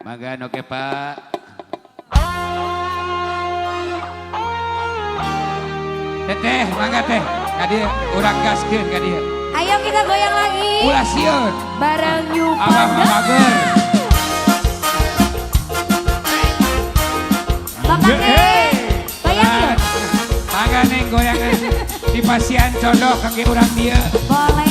Mangga oke Pak. Teteh, mangga teh. Kadi urang gaskeun ka dieu. Ayo kita goyang lagi. Ulah sieun. Bareng Yupa. Abah mamager. Bapak Nek. Goyang yuk. Mangga neng goyangan di pasian condok kangge urang dieu. Boleh.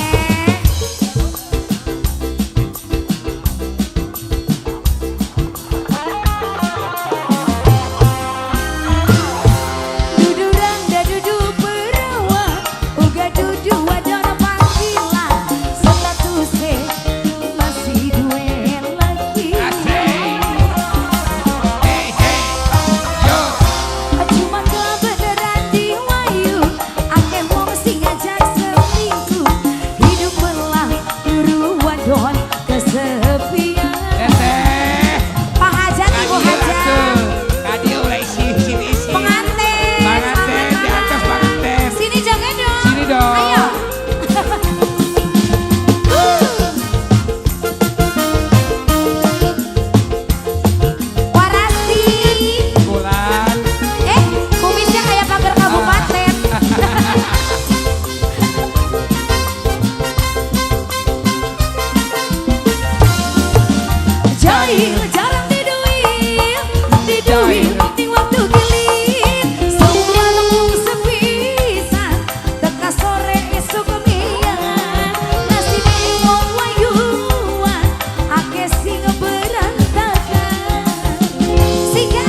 Dudurang da dudu perawa, uga dudu wadana panggilan, statusnya masih duwe lagi. Asik. Hey hey. Yo. Cuma kebenaran di wayu, akeh mong sing ngajak selingkuh, hidup belah duru wadon kesepian. Teteh. Pak Hajat, Ibu Hajat, Kadi ulah isi. pengantin, Pengantin di atas pengantin. sini joget dong. Sini dong. Ayo. Warasti. Bulan. Kumisnya kayak pagar kabupaten. Jahil jarang diduil di waktu gilir. Semua lembung sepisan, teka sore esok kemian. Nasibnya wong wayuan, akeh sing berantakan. Singga.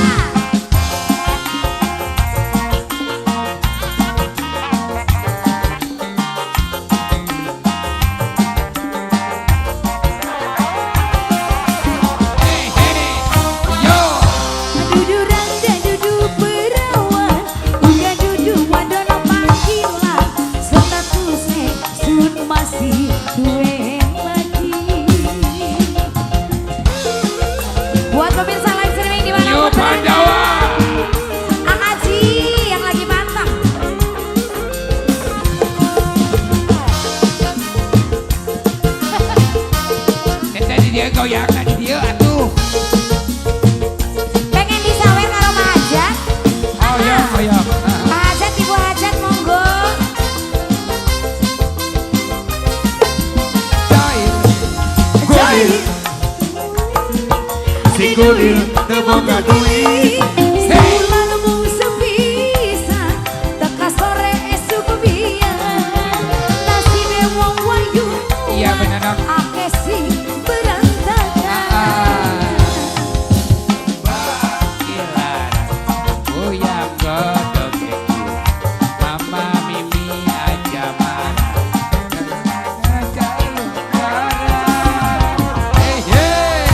Hey hey. Yo. Dudurang dan dudu perawan, uga dudu wadana panggilan, statusnya sun masih duwe lagi. Buat pemirsa live streaming di mana Yo pun berada, Pandawa. Ang Aji yang lagi mantap. Teteh di dia goyangan di dia atuh. Pengen disawer karo Pak Hajat? Oh ya, oh ya. Pak Hajat, Ibu Hajat, monggo. Joy. Si kulir teu boga duit. Hey. Bulan mung sepisan, teka sore esuk kebian. Nasibe wong wayu, Iya bener dong. akeh sing berantakan. Ilar. Uyang godok itu. Mama Mimi aja marah. Jalur darah. Hey hey.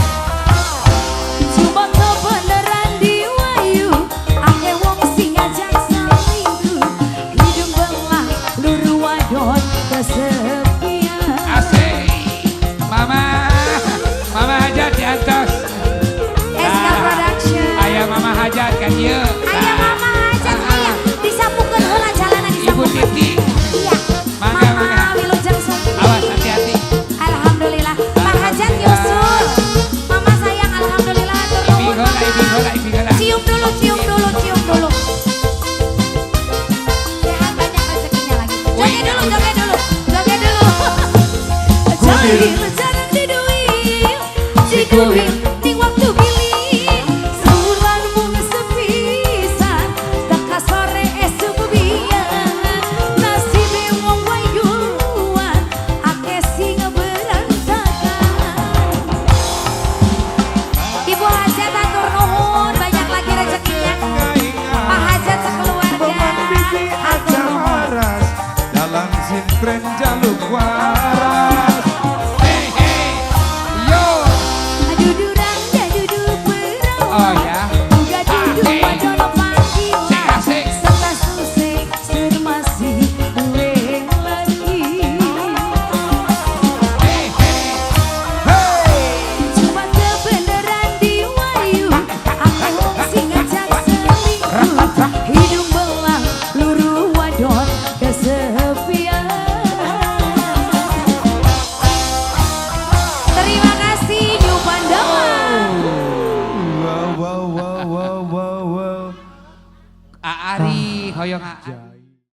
Cuma kebenaran di wayu, akeh wong sing ngajak selingkuh, hidup belah luru wadon kesepian. Asik. Mama Hajat di atas. SK Production. Ayah Mama Hajat kan dia. Ayah Mama Hajat, ayah disapukeun heula jalanan Ibu disapukeun. Titi. Iya. Mangga, Mama mangga. Wilujeng Sukti. Awas hati-hati. Alhamdulillah. Pak Hajat nyusul. Mama sayang alhamdulillah atur Ibi nuhun, gola, Mama. ibi gola, ibi gola. Cium dulu, cium dulu, cium dulu. Sehat banyak rezekinya lagi. Joget dulu, joget dulu. Joget dulu. Jahil jarang diduil, diduil di waktu gilir. Sebulan mung sepisan, teka sore esuk bebian. Nasibe wong wayuan, akeh sing berantakan. Ibu Hajat atur nuhun, banyak lagi rezekinya. Pak Hajat sekeluarga atur nuhun. Dalam sintren jaluk waras. Hey hey. Yo. Duduk Aari hoyong